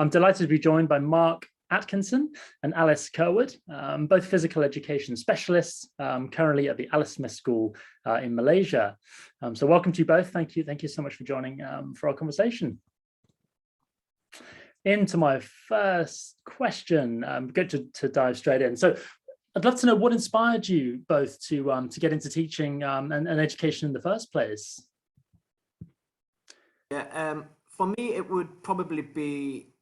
I'm delighted to be joined by Mark Atkinson and Alice Curwood, both physical education specialists, currently at the Alice Smith School in Malaysia. So welcome to you both. Thank you so much for joining for our conversation. Into my first question, good to dive straight in. So I'd love to know what inspired you both to get into teaching and education in the first place. Yeah, for me, it would probably be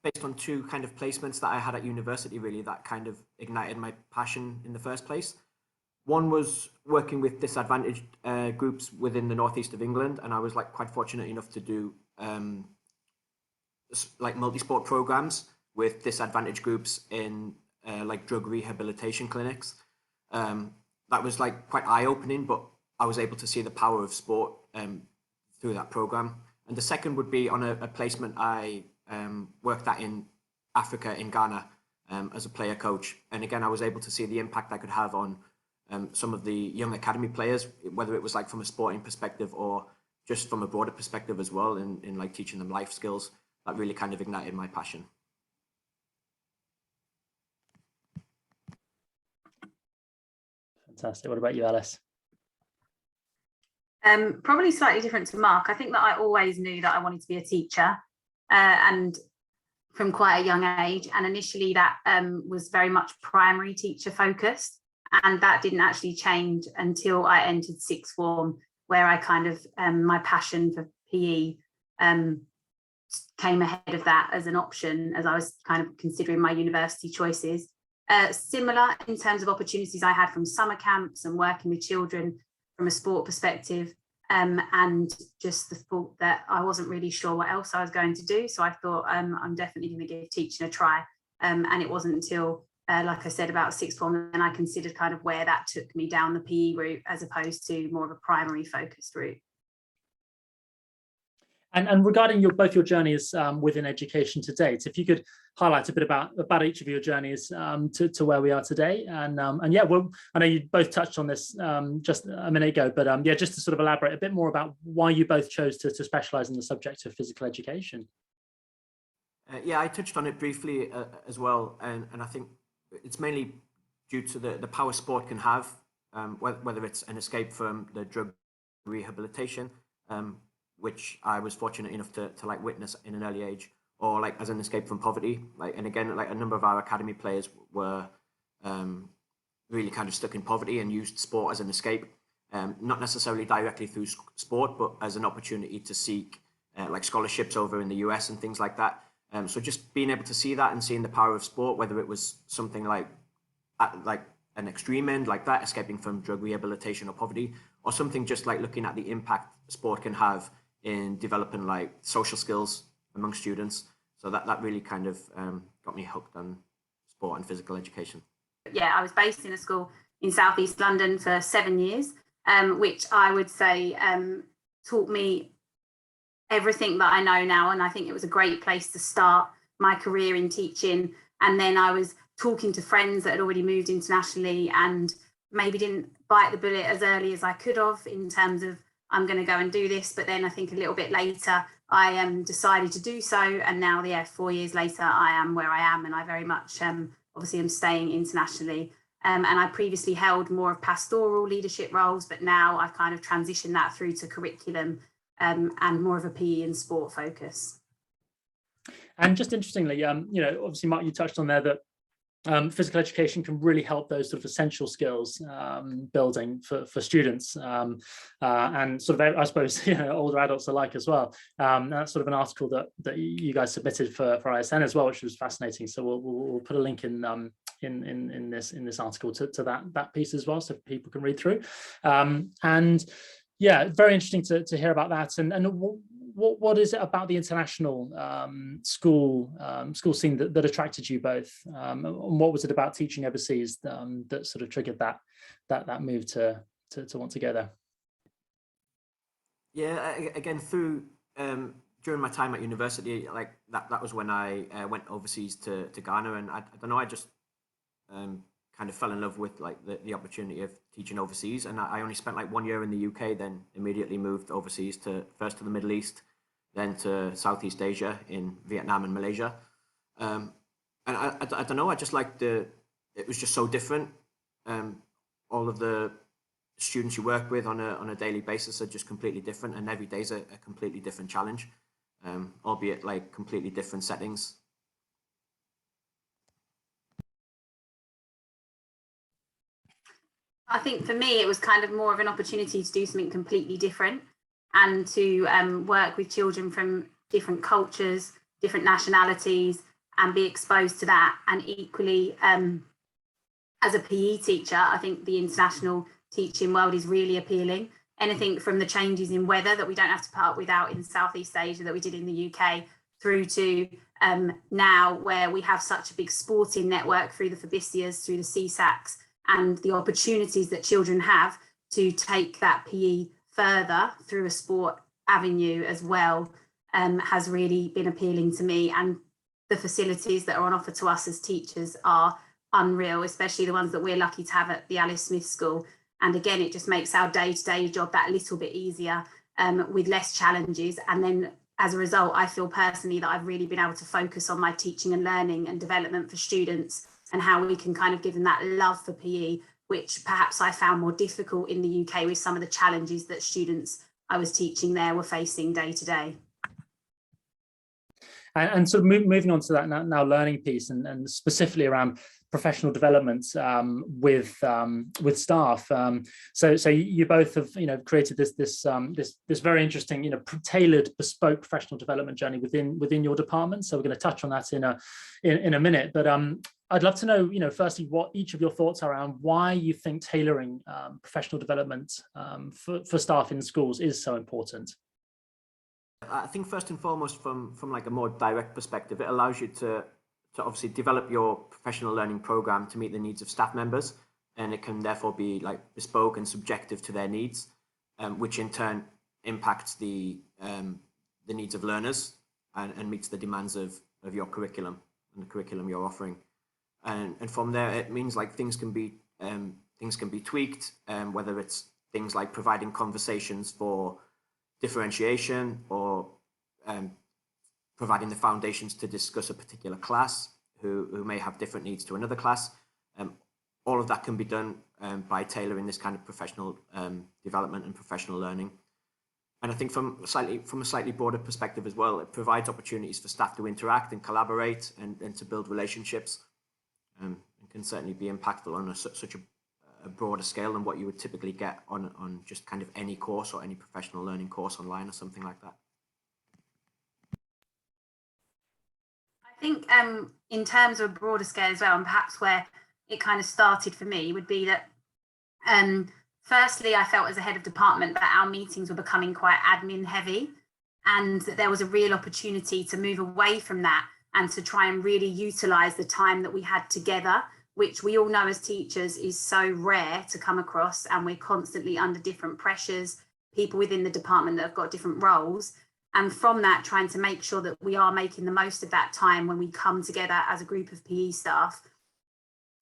based on two kind of placements that I had at university, really, that kind of ignited my passion in the first place. One was working with disadvantaged groups within the northeast of England, and I was quite fortunate enough to do multi-sport programs with disadvantaged groups in drug rehabilitation clinics. That was quite eye-opening, but I was able to see the power of sport through that program. And the second would be on a placement I worked at in Africa, in Ghana, as a player coach. And again, I was able to see the impact I could have on some of the young academy players, whether it was from a sporting perspective or just from a broader perspective as well, in teaching them life skills. That really kind of ignited my passion. Fantastic. What about you, Alice? Probably slightly different to Mark. I think that I always knew that I wanted to be a teacher, and from quite a young age. And initially that was very much primary teacher focused. And that didn't actually change until I entered sixth form, where I kind of, my passion for PE came ahead of that as an option as I was kind of considering my university choices. Similar in terms of opportunities I had from summer camps and working with children from a sport perspective, and just the thought that I wasn't really sure what else I was going to do. So I thought I'm definitely going to give teaching a try. And it wasn't until, like I said, about sixth form, and I considered kind of where that took me down the PE route as opposed to more of a primary focused route. And regarding both your journeys within education to date, if you could highlight a bit about each of your journeys to where we are today, and yeah, well, I know you both touched on this just a minute ago, but yeah, just to sort of elaborate a bit more about why you both chose to specialise in the subject of physical education. Yeah, I touched on it briefly as well, and I think it's mainly due to the power sport can have, whether it's an escape from the drug rehabilitation, which I was fortunate enough to witness in an early age, or as an escape from poverty. And again, a number of our academy players were really kind of stuck in poverty and used sport as an escape, not necessarily directly through sport, but as an opportunity to seek scholarships over in the US and things like that. So just being able to see that and seeing the power of sport, whether it was something at an extreme end like that, escaping from drug rehabilitation or poverty, or something just looking at the impact sport can have in developing social skills among students. So that really kind of got me hooked on sport and physical education. Yeah, I was based in a school in Southeast London for 7 years, which I would say taught me everything that I know now. And I think it was a great place to start my career in teaching. And then I was talking to friends that had already moved internationally and maybe didn't bite the bullet as early as I could have in terms of I'm going to go and do this. But then I think a little bit later, I decided to do so. And now, yeah, 4 years later, I am where I am. And I very much, obviously, am staying internationally. And I previously held more of pastoral leadership roles, but now I've kind of transitioned that through to curriculum and more of a PE and sport focus. And just interestingly, obviously, Mark, you touched on there that physical education can really help those sort of essential skills building for students and sort of, I suppose, older adults alike as well. That's sort of an article that you guys submitted for ISN as well, which was fascinating. So we'll put a link in this article to that piece as well, so people can read through. And yeah, very interesting to hear about that. And what is it about the international school scene that attracted you both? And what was it about teaching overseas that sort of triggered that move to want to go there? Yeah, again, through during my time at university, that was when I went overseas to Ghana, and I don't know, I just kind of fell in love with the opportunity of teaching overseas. And I only spent 1 year in the UK, then immediately moved overseas first to the Middle East, then to Southeast Asia in Vietnam and Malaysia. And I don't know, I just liked it was just so different. All of the students you work with on a daily basis are just completely different, and every day's a completely different challenge, albeit like completely different settings. I think for me, it was kind of more of an opportunity to do something completely different and to work with children from different cultures, different nationalities, and be exposed to that. And equally, as a PE teacher, I think the international teaching world is really appealing. Anything from the changes in weather that we don't have to put up with out in Southeast Asia that we did in the UK, through to now where we have such a big sporting network through the Fabicias, through the CSACs, and the opportunities that children have to take that PE further through a sport avenue as well, has really been appealing to me. And the facilities that are on offer to us as teachers are unreal, especially the ones that we're lucky to have at the Alice Smith School. And again, it just makes our day-to-day job that little bit easier, with less challenges. And then as a result, I feel personally that I've really been able to focus on my teaching and learning and development for students, and how we can kind of give them that love for PE, which perhaps I found more difficult in the UK with some of the challenges that students I was teaching there were facing day to day. And sort of moving on to that now learning piece, and specifically around professional development with staff. So you both have created this very interesting tailored bespoke professional development journey within your department. So we're going to touch on that in a minute. But I'd love to know firstly what each of your thoughts are around why you think tailoring professional development for staff in schools is so important. I think first and foremost, from like a more direct perspective, it allows you to obviously develop your professional learning program to meet the needs of staff members, and it can therefore be like bespoke and subjective to their needs, which in turn impacts the needs of learners and meets the demands of your curriculum and the curriculum you're offering. And from there, it means like things can be tweaked, whether it's things like providing conversations for differentiation, or providing the foundations to discuss a particular class who may have different needs to another class. All of that can be done by tailoring this kind of professional development and professional learning. And I think from a slightly broader perspective as well, it provides opportunities for staff to interact and collaborate and to build relationships, and can certainly be impactful on such a broader scale than what you would typically get on just kind of any course or any professional learning course online or something like that. I think in terms of a broader scale as well, and perhaps where it kind of started for me, would be that firstly, I felt as a head of department that our meetings were becoming quite admin heavy, and that there was a real opportunity to move away from that and to try and really utilise the time that we had together, which we all know as teachers is so rare to come across, and we're constantly under different pressures, people within the department that have got different roles. And from that, trying to make sure that we are making the most of that time when we come together as a group of PE staff.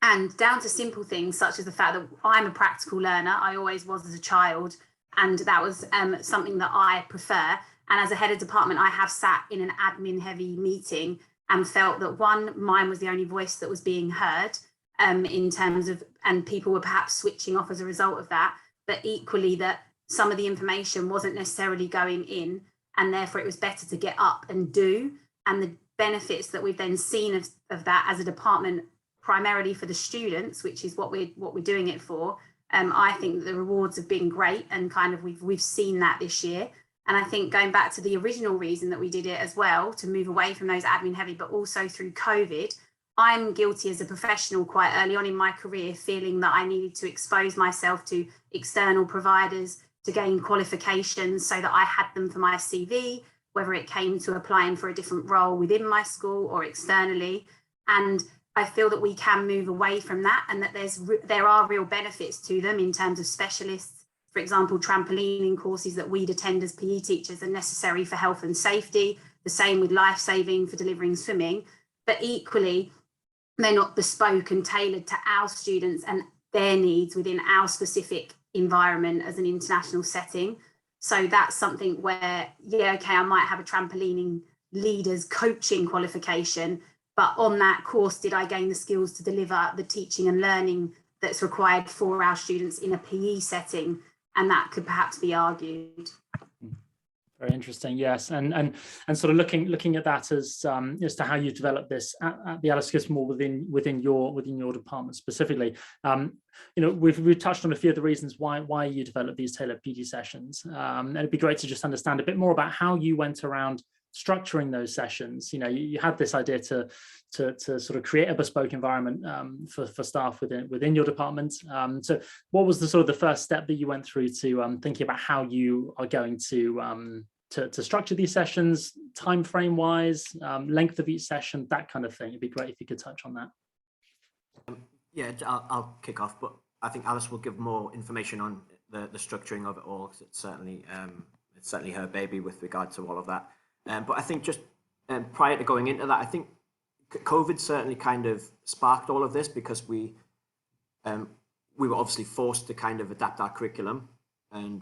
And down to simple things such as the fact that I'm a practical learner, I always was as a child, and that was something that I prefer. And as a head of department, I have sat in an admin heavy meeting and felt that mine was the only voice that was being heard, in terms of, and people were perhaps switching off as a result of that, but equally that some of the information wasn't necessarily going in, and therefore it was better to get up and do. And the benefits that we've then seen of that as a department, primarily for the students, which is what we're doing it for, I think the rewards have been great, and kind of we've seen that this year. And I think going back to the original reason that we did it as well, to move away from those admin heavy, but also through COVID, I'm guilty as a professional quite early on in my career, feeling that I needed to expose myself to external providers to gain qualifications so that I had them for my CV, whether it came to applying for a different role within my school or externally. And I feel that we can move away from that, and that there are real benefits to them in terms of specialists. For example, trampolining courses that we'd attend as PE teachers are necessary for health and safety, the same with life-saving for delivering swimming, but equally, they're not bespoke and tailored to our students and their needs within our specific environment as an international setting. So that's something where, yeah, okay, I might have a trampolining leaders coaching qualification, but on that course, did I gain the skills to deliver the teaching and learning that's required for our students in a PE setting? And that could perhaps be argued. Very interesting, yes, and sort of looking at that as to how you develop this at the Alice Gibbs Mall within your department specifically. We've touched on a few of the reasons why you develop these tailored PD sessions, and it'd be great to just understand a bit more about how you went around structuring those sessions. You had this idea to sort of create a bespoke environment for staff within your department. So what was the sort of the first step that you went through to thinking about how you are going to structure these sessions, time frame wise, length of each session, that kind of thing? It'd be great if you could touch on that. Yeah, I'll kick off, but I think Alice will give more information on the structuring of it all, because it's certainly her baby with regard to all of that. But I think just prior to going into that, I think COVID certainly kind of sparked all of this, because we were obviously forced to kind of adapt our curriculum and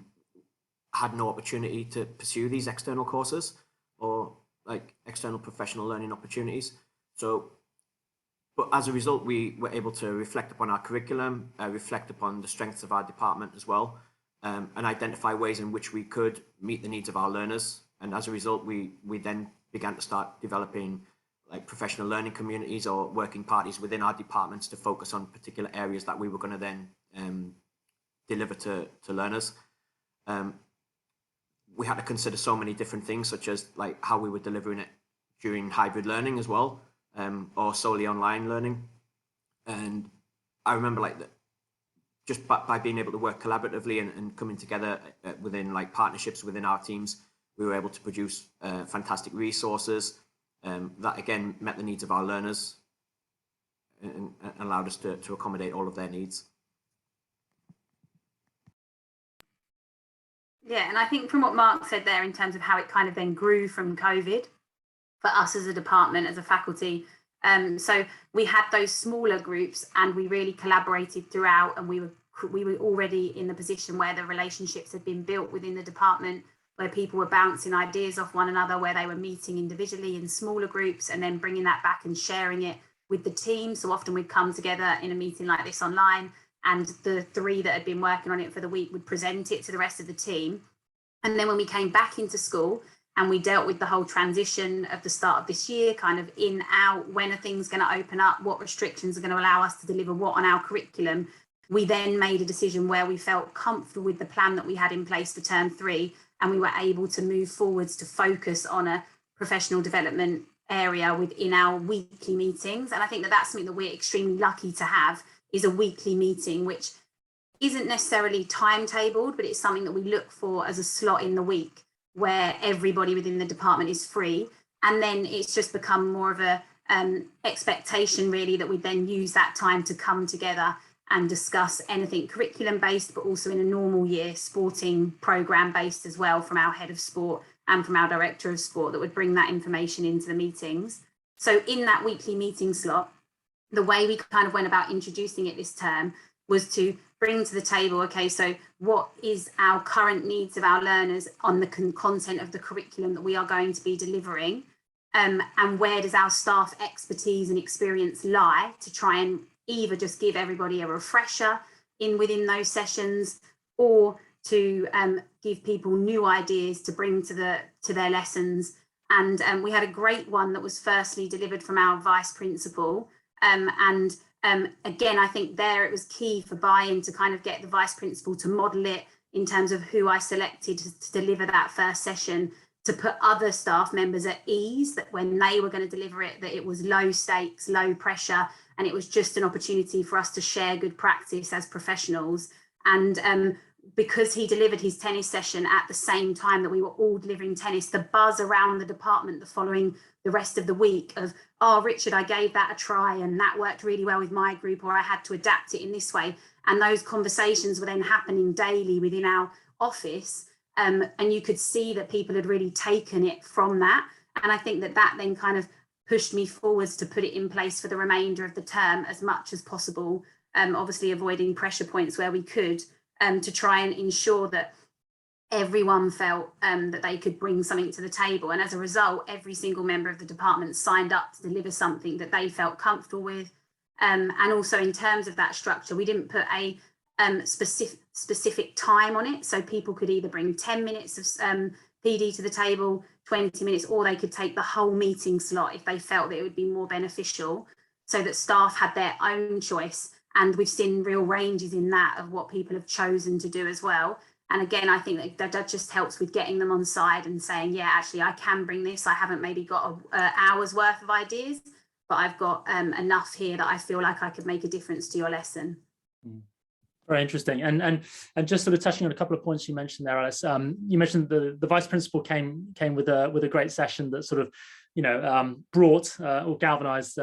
had no opportunity to pursue these external courses or like external professional learning opportunities. So, but as a result, we were able to reflect upon our curriculum, reflect upon the strengths of our department as well, and identify ways in which we could meet the needs of our learners. And as a result, we then began to start developing like professional learning communities or working parties within our departments to focus on particular areas that we were going to then deliver to learners. We had to consider so many different things, such as like how we were delivering it during hybrid learning as well, or solely online learning. And I remember like that, just by being able to work collaboratively and coming together within like partnerships within our teams, we were able to produce fantastic resources that again met the needs of our learners and allowed us to accommodate all of their needs. Yeah, and I think from what Mark said there in terms of how it kind of then grew from COVID for us as a department, as a faculty, so we had those smaller groups and we really collaborated throughout, and we were already in the position where the relationships had been built within the department, where people were bouncing ideas off one another, where they were meeting individually in smaller groups and then bringing that back and sharing it with the team. So often we'd come together in a meeting like this online, and the three that had been working on it for the week would present it to the rest of the team. And then when we came back into school and we dealt with the whole transition of the start of this year, kind of in, out, when are things going to open up, what restrictions are going to allow us to deliver what on our curriculum, we then made a decision where we felt comfortable with the plan that we had in place for term 3, and we were able to move forwards to focus on a professional development area within our weekly meetings. And I think that that's something that we're extremely lucky to have, is a weekly meeting, which isn't necessarily timetabled, but it's something that we look for as a slot in the week where everybody within the department is free. And then it's just become more of a expectation really that we then use that time to come together and discuss anything curriculum based, but also in a normal year sporting program based as well, from our head of sport and from our director of sport, that would bring that information into the meetings. So in that weekly meeting slot, the way we kind of went about introducing it this term was to bring to the table, okay, so what is our current needs of our learners on the content of the curriculum that we are going to be delivering, and where does our staff expertise and experience lie, to try and either just give everybody a refresher within those sessions, or to give people new ideas to bring to their lessons. And we had a great one that was firstly delivered from our vice principal, again, I think there it was key for buy-in to kind of get the vice principal to model it in terms of who I selected to deliver that first session, to put other staff members at ease that when they were going to deliver it, that it was low stakes, low pressure, and it was just an opportunity for us to share good practice as professionals. And because he delivered his tennis session at the same time that we were all delivering tennis, the buzz around the department the following the rest of the week of, oh, Richard, I gave that a try and that worked really well with my group, or I had to adapt it in this way. And those conversations were then happening daily within our office. And you could see that people had really taken it from that. And I think that then kind of pushed me forwards to put it in place for the remainder of the term as much as possible, obviously avoiding pressure points where we could, to try and ensure that everyone felt that they could bring something to the table. And as a result, every single member of the department signed up to deliver something that they felt comfortable with. And also in terms of that structure, we didn't put a specific time on it. So people could either bring 10 minutes of PD to the table, 20 minutes, or they could take the whole meeting slot if they felt that it would be more beneficial, so that staff had their own choice. And we've seen real ranges in that of what people have chosen to do as well. And again, I think that just helps with getting them on side and saying, yeah, actually, I can bring this. I haven't maybe got an hour's worth of ideas, but I've got enough here that I feel like I could make a difference to your lesson. Very interesting. And just sort of touching on a couple of points you mentioned there, Alice. You mentioned the vice principal came with a great session that sort of, brought or galvanized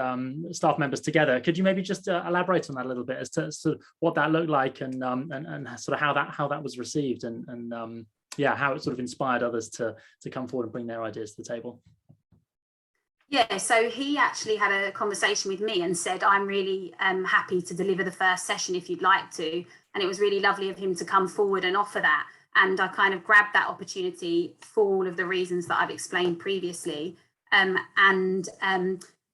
staff members together. Could you maybe just elaborate on that a little bit as to sort of what that looked like and sort of how that was received and how it sort of inspired others to come forward and bring their ideas to the table? Yeah, so he actually had a conversation with me and said, I'm really happy to deliver the first session if you'd like to. And it was really lovely of him to come forward and offer that. And I kind of grabbed that opportunity for all of the reasons that I've explained previously.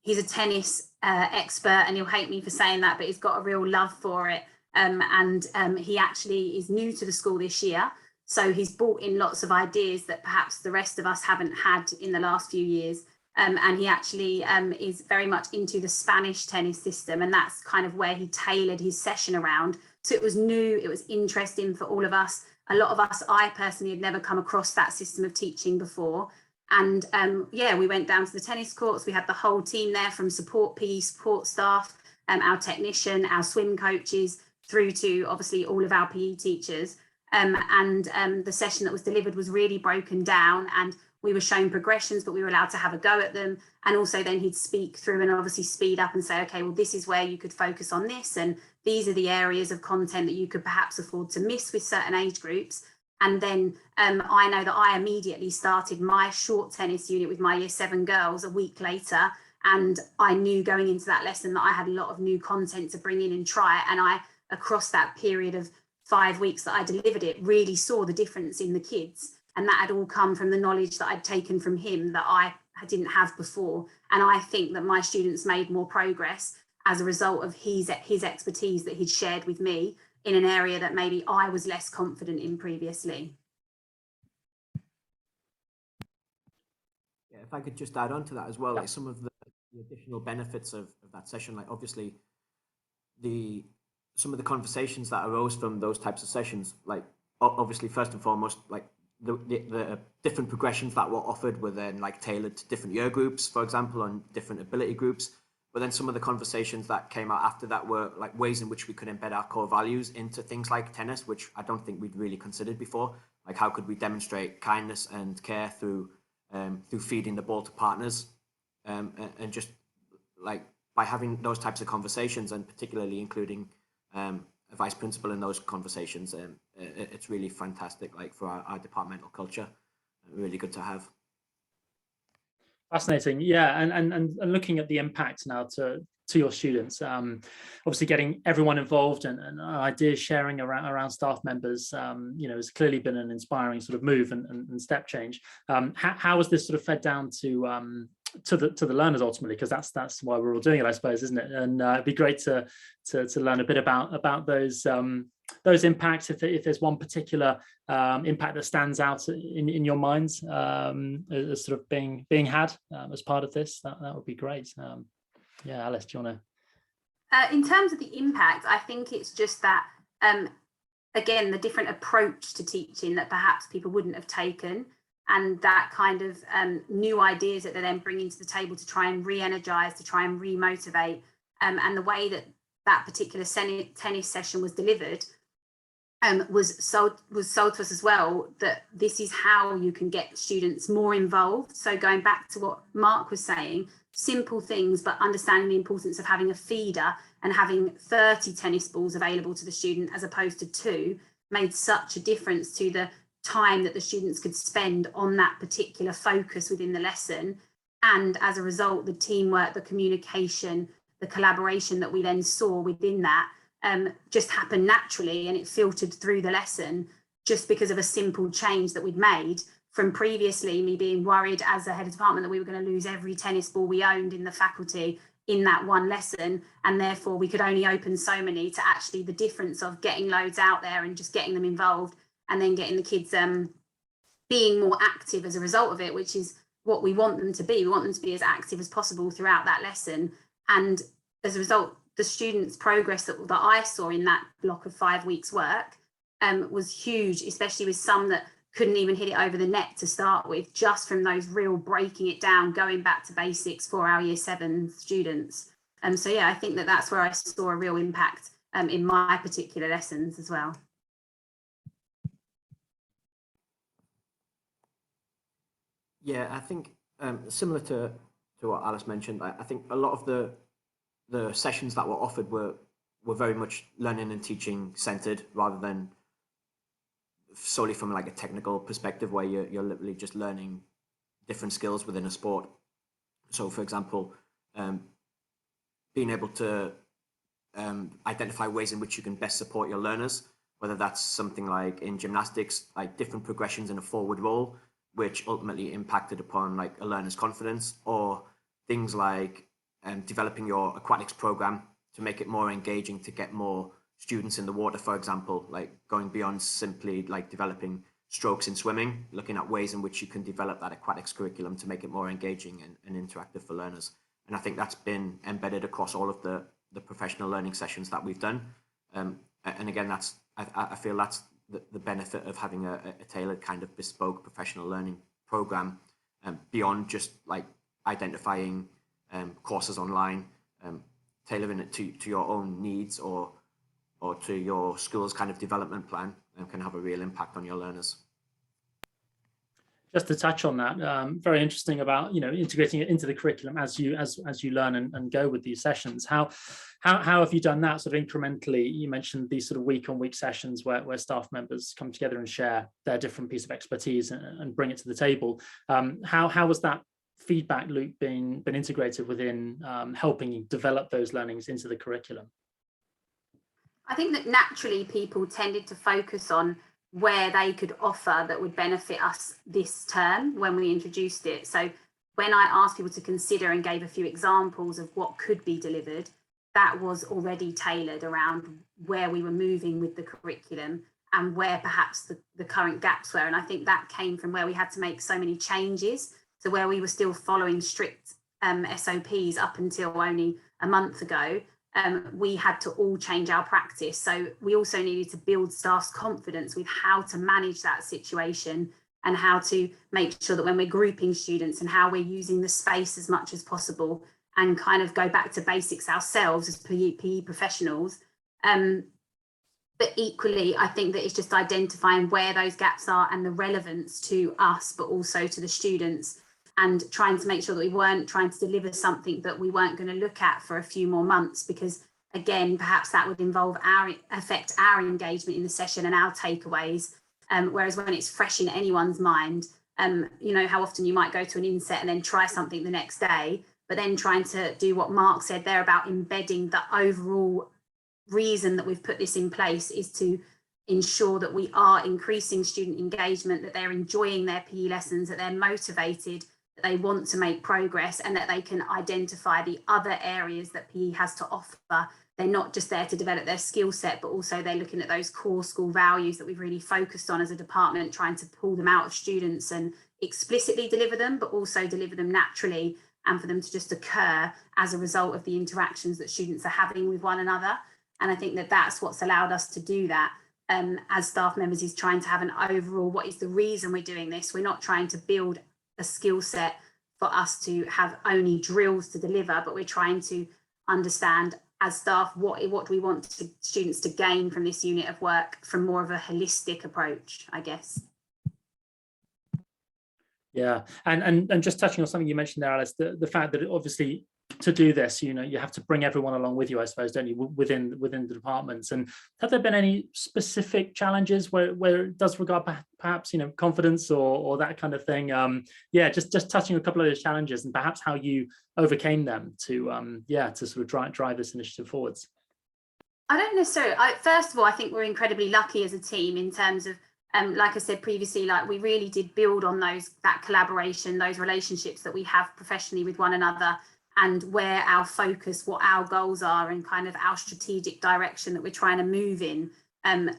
He's a tennis expert, and he'll hate me for saying that, but he's got a real love for it. He actually is new to the school this year. So he's brought in lots of ideas that perhaps the rest of us haven't had in the last few years. And he actually is very much into the Spanish tennis system, and that's kind of where he tailored his session around. So it was new, it was interesting for all of us. A lot of us, I personally had never come across that system of teaching before. And we went down to the tennis courts. We had the whole team there, from support PE, support staff, our technician, our swim coaches, through to obviously all of our PE teachers. The session that was delivered was really broken down, and we were shown progressions, but we were allowed to have a go at them. And also then he'd speak through and obviously speed up and say, okay, well, this is where you could focus on this. And these are the areas of content that you could perhaps afford to miss with certain age groups. And then I know that I immediately started my short tennis unit with my year 7 girls a week later. And I knew going into that lesson that I had a lot of new content to bring in and try. And I, across that period of 5 weeks that I delivered it, really saw the difference in the kids. And that had all come from the knowledge that I'd taken from him that I didn't have before. And I think that my students made more progress as a result of his expertise that he'd shared with me in an area that maybe I was less confident in previously. Yeah, if I could just add on to that as well, like some of the additional benefits of that session, like obviously some of the conversations that arose from those types of sessions, like obviously first and foremost, like the different progressions that were offered were then like tailored to different year groups, for example, on different ability groups. But then some of the conversations that came out after that were like ways in which we could embed our core values into things like tennis, which I don't think we'd really considered before. Like, how could we demonstrate kindness and care through feeding the ball to partners, and just like by having those types of conversations, and particularly including a vice principal in those conversations, it's really fantastic, like for our departmental culture. Really good to have. Fascinating, yeah, and looking at the impact now to your students, obviously getting everyone involved and ideas sharing around staff members, has clearly been an inspiring sort of move and step change. How has this sort of fed down to the learners ultimately? Because that's why we're all doing it, I suppose, isn't it? And it'd be great to learn a bit about those impacts. If there's one particular impact that stands out in your minds as sort of being had as part of this, that would be great. Alice, do you want to? In terms of the impact, I think it's just that, again, the different approach to teaching that perhaps people wouldn't have taken, and that kind of new ideas that they're then bringing to the table to try and re-energize, to try and re-motivate, and the way that particular tennis session was delivered was sold to us as well, that this is how you can get students more involved. So going back to what Mark was saying, simple things, but understanding the importance of having a feeder and having 30 tennis balls available to the student as opposed to 2 made such a difference to the time that the students could spend on that particular focus within the lesson. And as a result, the teamwork, the communication, the collaboration that we then saw within that just happened naturally, and it filtered through the lesson just because of a simple change that we'd made from previously, me being worried as a head of department that we were going to lose every tennis ball we owned in the faculty in that one lesson, and therefore we could only open so many, to actually the difference of getting loads out there and just getting them involved, and then getting the kids being more active as a result of it, which is what we want them to be. We want them to be as active as possible throughout that lesson. And as a result, the students' progress that I saw in that block of 5 weeks work was huge, especially with some that couldn't even hit it over the net to start with, just from those real breaking it down, going back to basics for our year 7 students. So yeah, I think that that's where I saw a real impact in my particular lessons as well. Yeah, I think similar to what Alice mentioned, I think a lot of the sessions that were offered were very much learning and teaching centered, rather than solely from like a technical perspective where you're literally just learning different skills within a sport. So for example, being able to identify ways in which you can best support your learners, whether that's something like in gymnastics, like different progressions in a forward roll, which ultimately impacted upon like a learner's confidence, or things like developing your aquatics program to make it more engaging, to get more students in the water, for example, like going beyond simply like developing strokes in swimming, looking at ways in which you can develop that aquatics curriculum to make it more engaging and interactive for learners. And I think that's been embedded across all of the professional learning sessions that we've done. And again, I feel that's the benefit of having a tailored kind of bespoke professional learning program, beyond just like identifying courses online, tailoring it to your own needs or to your school's kind of development plan, and can have a real impact on your learners. Just to touch on that, very interesting about, you know, integrating it into the curriculum as you learn and go with these sessions. How have you done that sort of incrementally? You mentioned these sort of week-on-week sessions where staff members come together and share their different piece of expertise and bring it to the table. How was that feedback loop been integrated within helping develop those learnings into the curriculum? I think that naturally people tended to focus on where they could offer that would benefit us this term when we introduced it. So when I asked people to consider and gave a few examples of what could be delivered, that was already tailored around where we were moving with the curriculum and where perhaps the current gaps were. And I think that came from where we had to make so many changes. So where we were still following strict SOPs up until only a month ago, we had to all change our practice. So we also needed to build staff's confidence with how to manage that situation and how to make sure that when we're grouping students and how we're using the space as much as possible and kind of go back to basics ourselves as PE professionals. But equally, I think that it's just identifying where those gaps are and the relevance to us, but also to the students, and trying to make sure that we weren't trying to deliver something that we weren't going to look at for a few more months, because again, perhaps that would affect our engagement in the session and our takeaways. Whereas when it's fresh in anyone's mind, you know, how often you might go to an inset and then try something the next day, but then trying to do what Mark said there about embedding the overall reason that we've put this in place is to ensure that we are increasing student engagement, that they're enjoying their PE lessons, that they're motivated, that they want to make progress, and that they can identify the other areas that PE has to offer. They're not just there to develop their skill set, but also they're looking at those core school values that we've really focused on as a department, trying to pull them out of students and explicitly deliver them, but also deliver them naturally, and for them to just occur as a result of the interactions that students are having with one another. And I think that that's what's allowed us to do that as staff members, is trying to have an overall, what is the reason we're doing this? We're not trying to build a skill set for us to have only drills to deliver, but we're trying to understand as staff, what do we want students to gain from this unit of work from more of a holistic approach, I guess. Yeah, and just touching on something you mentioned there, Alice, the fact that obviously to do this, you know, you have to bring everyone along with you, I suppose, don't you, within the departments. And have there been any specific challenges where it does regard perhaps, you know, confidence or that kind of thing? Yeah, just touching a couple of those challenges and perhaps how you overcame them to to sort of drive this initiative forwards. I don't necessarily. First of all, I think we're incredibly lucky as a team in terms of like I said previously, like we really did build on that collaboration, those relationships that we have professionally with one another, and where our focus, what our goals are, and kind of our strategic direction that we're trying to move in.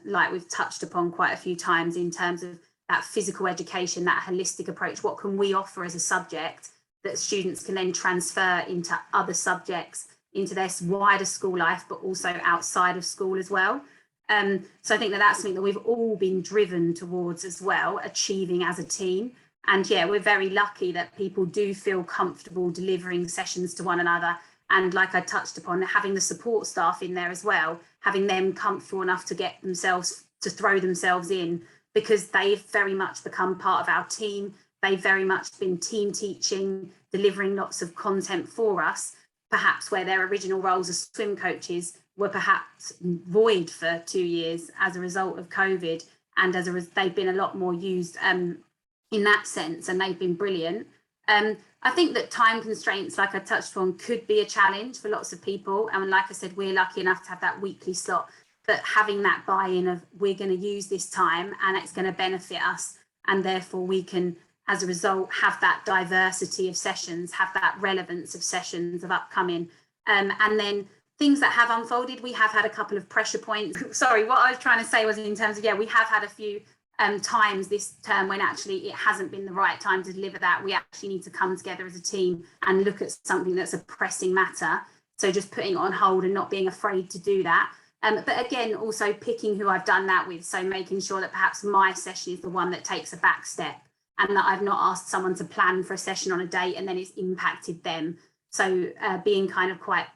Like we've touched upon quite a few times in terms of that physical education, that holistic approach. What can we offer as a subject that students can then transfer into other subjects, into their wider school life, but also outside of school as well? So I think that's something that we've all been driven towards as well, achieving as a team. And yeah, we're very lucky that people do feel comfortable delivering sessions to one another. And like I touched upon, having the support staff in there as well, having them comfortable enough to throw themselves in, because they've very much become part of our team. They've very much been team teaching, delivering lots of content for us, perhaps where their original roles as swim coaches were perhaps void for 2 years as a result of COVID. And they've been a lot more used in that sense, and they've been brilliant. I think that time constraints, like I touched on, could be a challenge for lots of people. And like I said, we're lucky enough to have that weekly slot, but having that buy-in of we're going to use this time and it's going to benefit us, and therefore we can, as a result, have that diversity of sessions, have that relevance of sessions of upcoming. And then things that have unfolded, we have had a couple of pressure points. Sorry, what I was trying to say was in terms of, we have had a few times this term when actually it hasn't been the right time to deliver that. We actually need to come together as a team and look at something that's a pressing matter. So just putting it on hold and not being afraid to do that. But again, also picking who I've done that with. So making sure that perhaps my session is the one that takes a back step, and that I've not asked someone to plan for a session on a date and then it's impacted them. So being kind of quite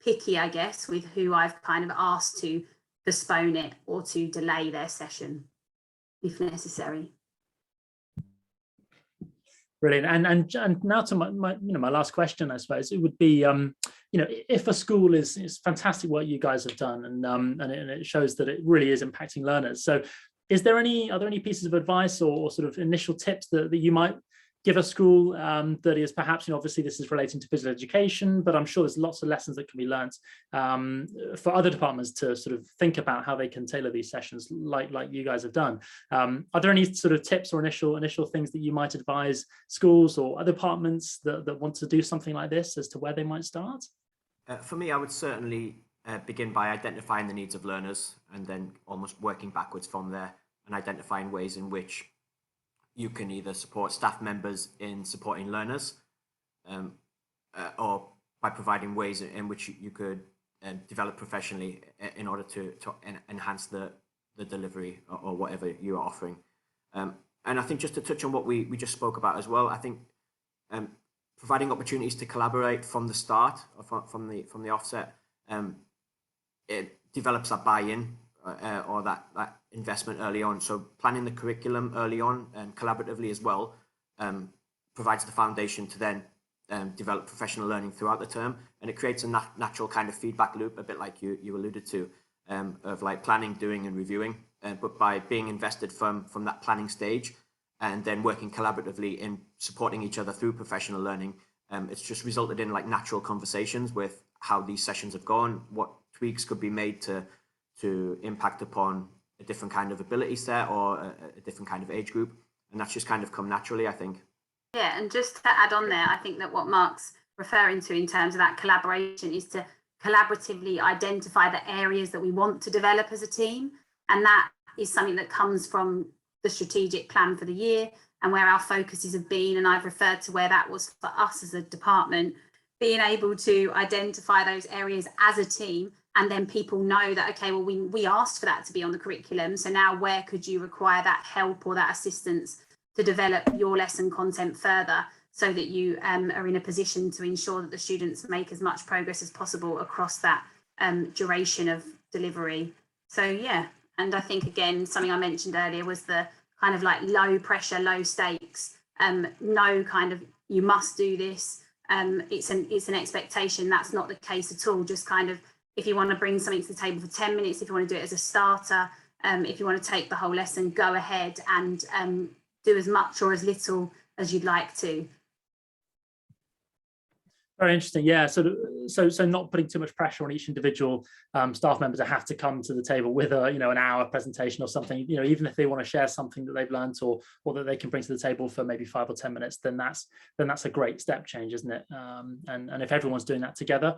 picky, I guess, with who I've kind of asked to postpone it or to delay their session if necessary. Brilliant. And now to my last question, I suppose, it would be, if a school is fantastic what you guys have done, and it shows that it really is impacting learners. So are there any pieces of advice or sort of initial tips that you might give a school that is perhaps, obviously this is relating to physical education, but I'm sure there's lots of lessons that can be learnt for other departments to sort of think about how they can tailor these sessions like you guys have done. Are there any sort of tips or initial things that you might advise schools or other departments that want to do something like this as to where they might start? For me, I would certainly begin by identifying the needs of learners and then almost working backwards from there and identifying ways in which you can either support staff members in supporting learners or by providing ways in which you could develop professionally in order to enhance the delivery or whatever you are offering. And I think just to touch on what we just spoke about as well, I think providing opportunities to collaborate from the start or from the offset, it develops that buy-in or that investment early on. So planning the curriculum early on and collaboratively as well provides the foundation to then develop professional learning throughout the term, and it creates a natural kind of feedback loop, a bit like you alluded to, of like planning, doing and reviewing, but by being invested from that planning stage and then working collaboratively in supporting each other through professional learning, it's just resulted in like natural conversations with how these sessions have gone, what tweaks could be made to impact upon a different kind of ability set or a different kind of age group. And that's just kind of come naturally, I think. Yeah, and just to add on there, I think that what Mark's referring to in terms of that collaboration is to collaboratively identify the areas that we want to develop as a team. And that is something that comes from the strategic plan for the year and where our focuses have been. And I've referred to where that was for us as a department, being able to identify those areas as a team. And then people know that, okay, well, we asked for that to be on the curriculum. So now where could you require that help or that assistance to develop your lesson content further so that you are in a position to ensure that the students make as much progress as possible across that duration of delivery. So, yeah. And I think, again, something I mentioned earlier was the kind of like low pressure, low stakes, no kind of you must do this. It's an expectation. That's not the case at all. Just kind of, if you want to bring something to the table for 10 minutes, if you want to do it as a starter, if you want to take the whole lesson, go ahead and do as much or as little as you'd like to. Very interesting. Yeah. So not putting too much pressure on each individual staff member to have to come to the table with a, an hour presentation or something. Even if they want to share something that they've learned or that they can bring to the table for maybe 5 or 10 minutes, then that's a great step change, isn't it? And if everyone's doing that together,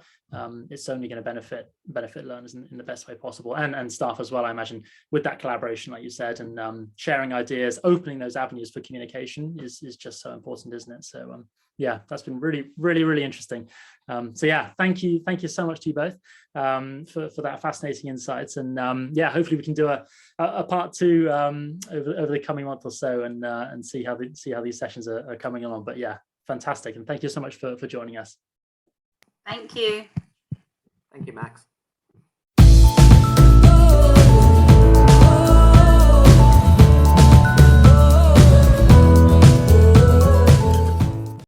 it's only going to benefit learners in the best way possible, and staff as well, I imagine, with that collaboration, like you said, and sharing ideas, opening those avenues for communication is just so important, isn't it? So yeah, that's been really, really, really interesting. So yeah, thank you so much to you both for that fascinating insights, and yeah, hopefully we can do a part 2 over the coming month or so, and see how these sessions are coming along. But yeah, fantastic, and thank you so much for joining us. Thank you. Thank you, Max.